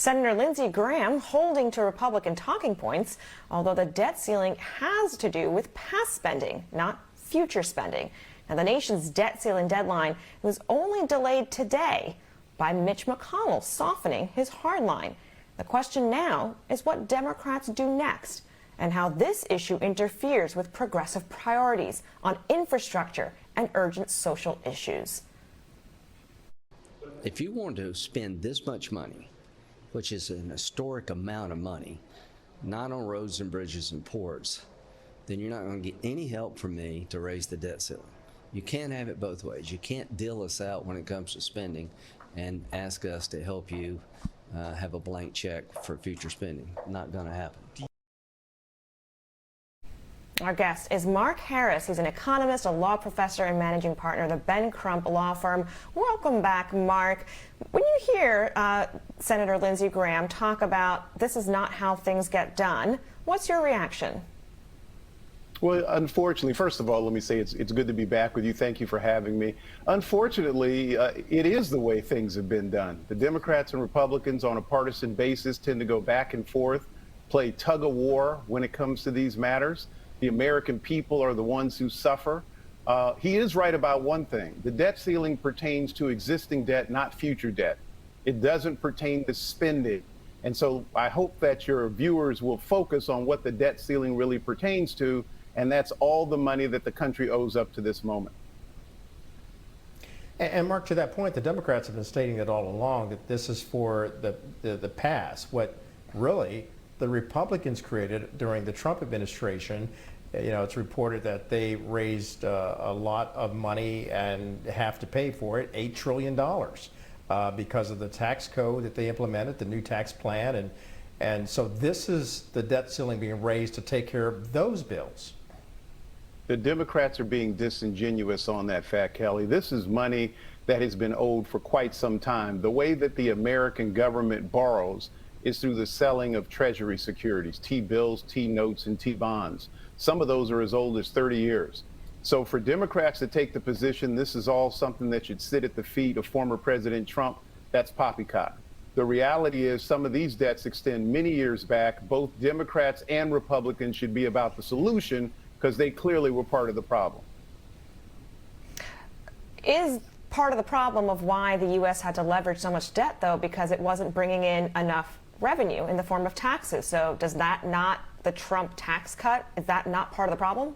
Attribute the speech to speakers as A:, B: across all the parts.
A: Senator Lindsey Graham holding to Republican talking points, although the debt ceiling has to do with past spending, not future spending. Now, the nation's debt ceiling deadline was only delayed today by Mitch McConnell softening his hardline. The question now is what Democrats do next and how this issue interferes with progressive priorities on infrastructure and urgent social issues.
B: If you want to spend this much money, which is an historic amount of money, not on roads and bridges and ports, then you're not going to get any help from me to raise the debt ceiling. You can't have it both ways. You can't deal us out when it comes to spending and ask us to help you have a blank check for future spending. Not going to happen.
A: Our guest is Mark Harris. He's an economist, a law professor, and managing partner of the Ben Crump law firm. Welcome back, Mark. When you hear Senator Lindsey Graham talk about this is not how things get done, what's your reaction?
C: Well, unfortunately, first of all, let me say it's good to be back with you. Thank you for having me. Unfortunately, it is the way things have been done. The Democrats and Republicans on a partisan basis tend to go back and forth, play tug of war when it comes to these matters. The American people are the ones who suffer. He is right about one thing. The debt ceiling pertains to existing debt, not future debt. It doesn't pertain to spending. And so I hope that your viewers will focus on what the debt ceiling really pertains to, and that's all the money that the country owes up to this moment.
D: And Mark, to that point, the Democrats have been stating that all along, that this is for the past. What really the Republicans created during the Trump administration, it's reported that they raised a lot of money and have to pay for it, $8 trillion, because of the tax code that they implemented, the new tax plan. And so this is the debt ceiling being raised to take care of those bills.
C: The Democrats are being disingenuous on that fact, Kelly. This is money that has been owed for quite some time. The way that the American government borrows is through the selling of Treasury securities, T-bills, T-notes, and T-bonds. Some of those are as old as 30 years. So for Democrats to take the position this is all something that should sit at the feet of former President Trump, that's poppycock. The reality is some of these debts extend many years back. Both Democrats and Republicans should be about the solution because they clearly were part of the problem.
A: Is part of the problem of why the U.S. had to leverage so much debt, though, because it wasn't bringing in enough revenue in the form of taxes? So does that not, the Trump tax cut, is that not part of the problem?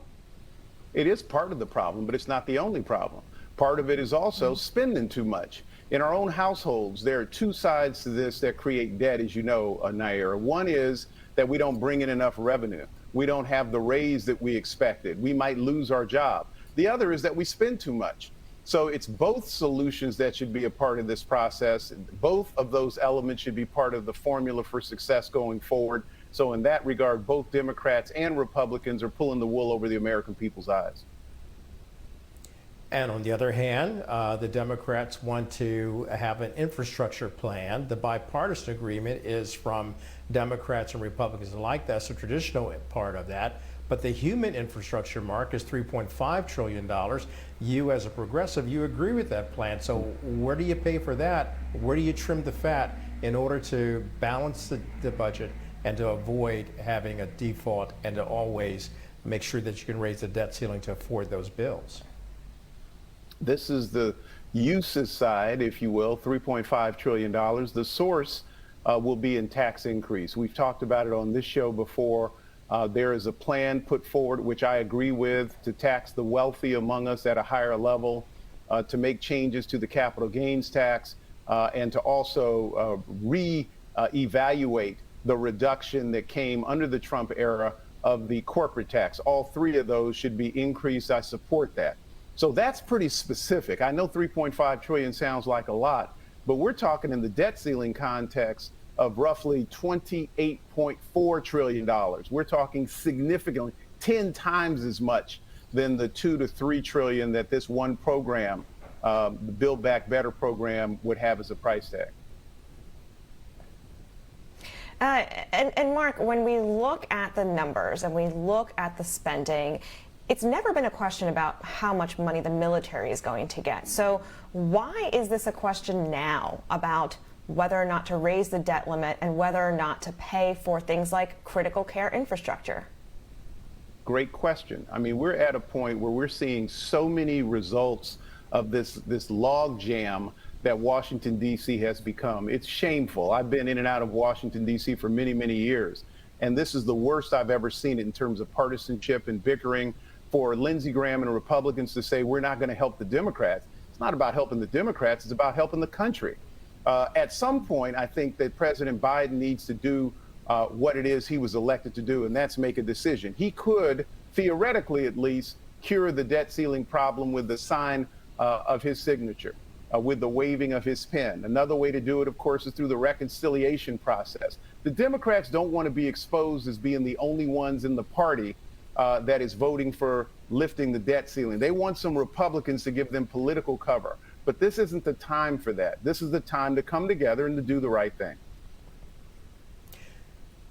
C: It is part of the problem, but it's not the only problem. Part of it is also spending too much. In our own households, there are two sides to this that create debt, as you know, Nair. One is that we don't bring in enough revenue. We don't have the raise that we expected. We might lose our job. The other is that we spend too much. So it's both solutions that should be a part of this process. Both of those elements should be part of the formula for success going forward. So in that regard, both Democrats and Republicans are pulling the wool over the American people's eyes.
D: And on the other hand, the Democrats want to have an infrastructure plan. The bipartisan agreement is from Democrats and Republicans alike. That's the traditional part of that. But the human infrastructure mark is $3.5 trillion. You, as a progressive, you agree with that plan. So where do you pay for that? Where do you trim the fat in order to balance the budget and to avoid having a default and to always make sure that you can raise the debt ceiling to afford those bills?
C: This is the uses side, if you will, $3.5 trillion. The source will be in tax increase. We've talked about it on this show before. There is a plan put forward, which I agree with, to tax the wealthy among us at a higher level, to make changes to the capital gains tax, and to also re-evaluate the reduction that came under the Trump era of the corporate tax. All three of those should be increased. I support that. So that's pretty specific. I know 3.5 trillion sounds like a lot, but we're talking in the debt ceiling context of roughly $28.4 trillion. We're talking significantly 10 times as much than the 2 to 3 trillion that this one program, the Build Back Better program, would have as a price tag.
A: And Mark, when we look at the numbers and we look at the spending, it's never been a question about how much money the military is going to get. So why is this a question now about whether or not to raise the debt limit and whether or not to pay for things like critical care infrastructure?
C: Great question. I mean, we're at a point where we're seeing so many results of this log jam that Washington, D.C. has become. It's shameful. I've been in and out of Washington, D.C. for many, many years. And this is the worst I've ever seen it in terms of partisanship and bickering. For Lindsey Graham and Republicans to say we're not going to help the Democrats. It's not about helping the Democrats. It's about helping the country. At some point, I think that President Biden needs to do what it is he was elected to do, and that's make a decision. He could, theoretically at least, cure the debt ceiling problem with the sign of his signature, with the waving of his pen. Another way to do it, of course, is through the reconciliation process. The Democrats don't want to be exposed as being the only ones in the party that is voting for lifting the debt ceiling. They want some Republicans to give them political cover. But this isn't the time for that. This is the time to come together and to do the right thing.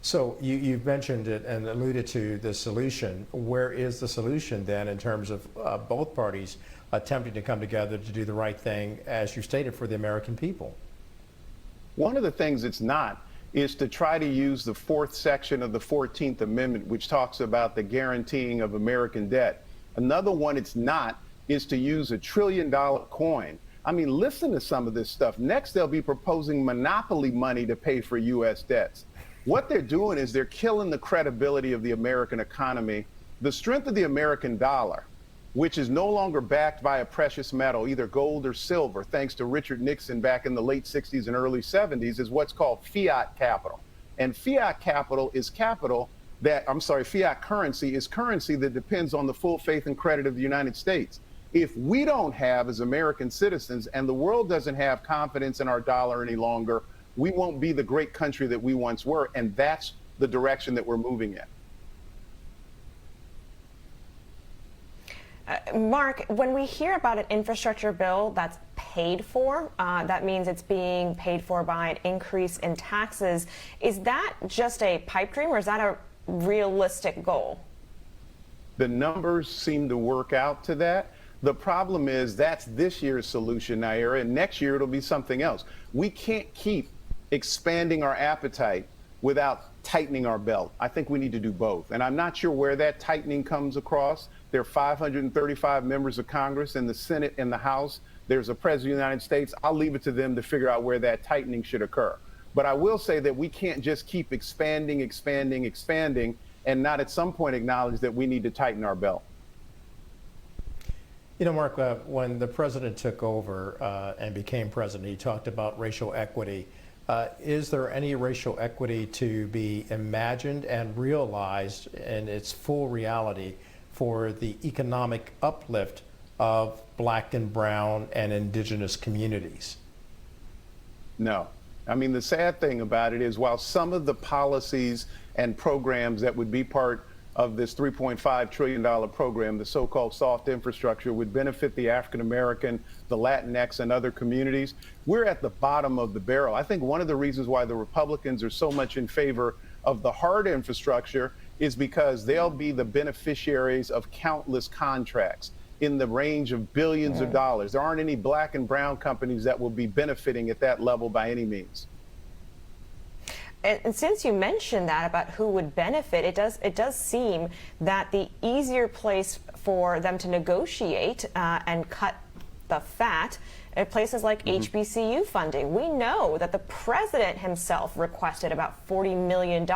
D: So you've mentioned it and alluded to the solution. Where is the solution then in terms of both parties attempting to come together to do the right thing, as you stated, for the American people?
C: One of the things it's not is to try to use the fourth section of the 14th Amendment, which talks about the guaranteeing of American debt. Another one it's not is to use $1 trillion coin. I mean, listen to some of this stuff. Next, they'll be proposing monopoly money to pay for U.S. debts. What they're doing is they're killing the credibility of the American economy, the strength of the American dollar, which is no longer backed by a precious metal, either gold or silver, thanks to Richard Nixon back in the late 60s and early 70s, is what's called fiat capital. And fiat capital is fiat currency is currency that depends on the full faith and credit of the United States. If we don't have, as American citizens, and the world doesn't have confidence in our dollar any longer, we won't be the great country that we once were, and that's the direction that we're moving in.
A: Mark, when we hear about an infrastructure bill that's paid for, that means it's being paid for by an increase in taxes. Is that just a pipe dream, or is that a realistic goal?
C: The numbers seem to work out to that. The problem is that's this year's solution, Naira, and next year it'll be something else. We can't keep expanding our appetite without tightening our belt. I think we need to do both. And I'm not sure where that tightening comes across. There are 535 members of Congress in the Senate and the House. There's a president of the United States. I'll leave it to them to figure out where that tightening should occur. But I will say that we can't just keep expanding, and not at some point acknowledge that we need to tighten our belt.
D: You know, Mark, when the president took over and became president, he talked about racial equity. Is there any racial equity to be imagined and realized in its full reality for the economic uplift of Black and brown and indigenous communities?
C: No. I mean, the sad thing about it is, while some of the policies and programs that would be part of this $3.5 trillion program, the so-called soft infrastructure, would benefit the African American, the Latinx, and other communities, we're at the bottom of the barrel. I think one of the reasons why the Republicans are so much in favor of the hard infrastructure is because they'll be the beneficiaries of countless contracts in the range of billions of dollars. There aren't any Black and brown companies that will be benefiting at that level by any means.
A: And since you mentioned that about who would benefit, it does seem that the easier place for them to negotiate and cut the fat at places like HBCU funding. We know that the president himself requested about $40 million,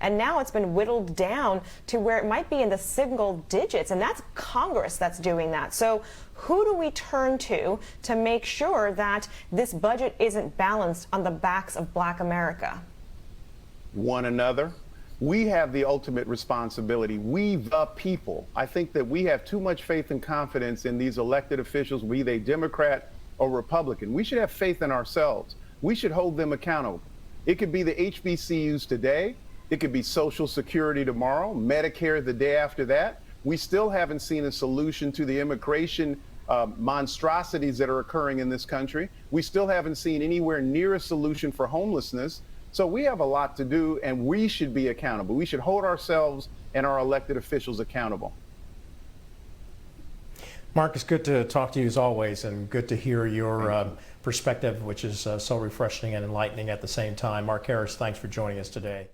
A: and now it's been whittled down to where it might be in the single digits, and that's Congress that's doing that. So who do we turn to make sure that this budget isn't balanced on the backs of Black America?
C: One another. We have the ultimate responsibility. We, the people. I think that we have too much faith and confidence in these elected officials, be they Democrat or Republican. We should have faith in ourselves. We should hold them accountable. It could be the HBCUs today. It could be Social Security tomorrow, Medicare the day after that. We still haven't seen a solution to the immigration monstrosities that are occurring in this country. We still haven't seen anywhere near a solution for homelessness. So we have a lot to do, and we should be accountable. We should hold ourselves and our elected officials accountable.
D: Mark, it's good to talk to you as always, and good to hear your perspective, which is so refreshing and enlightening at the same time. Mark Harris, thanks for joining us today.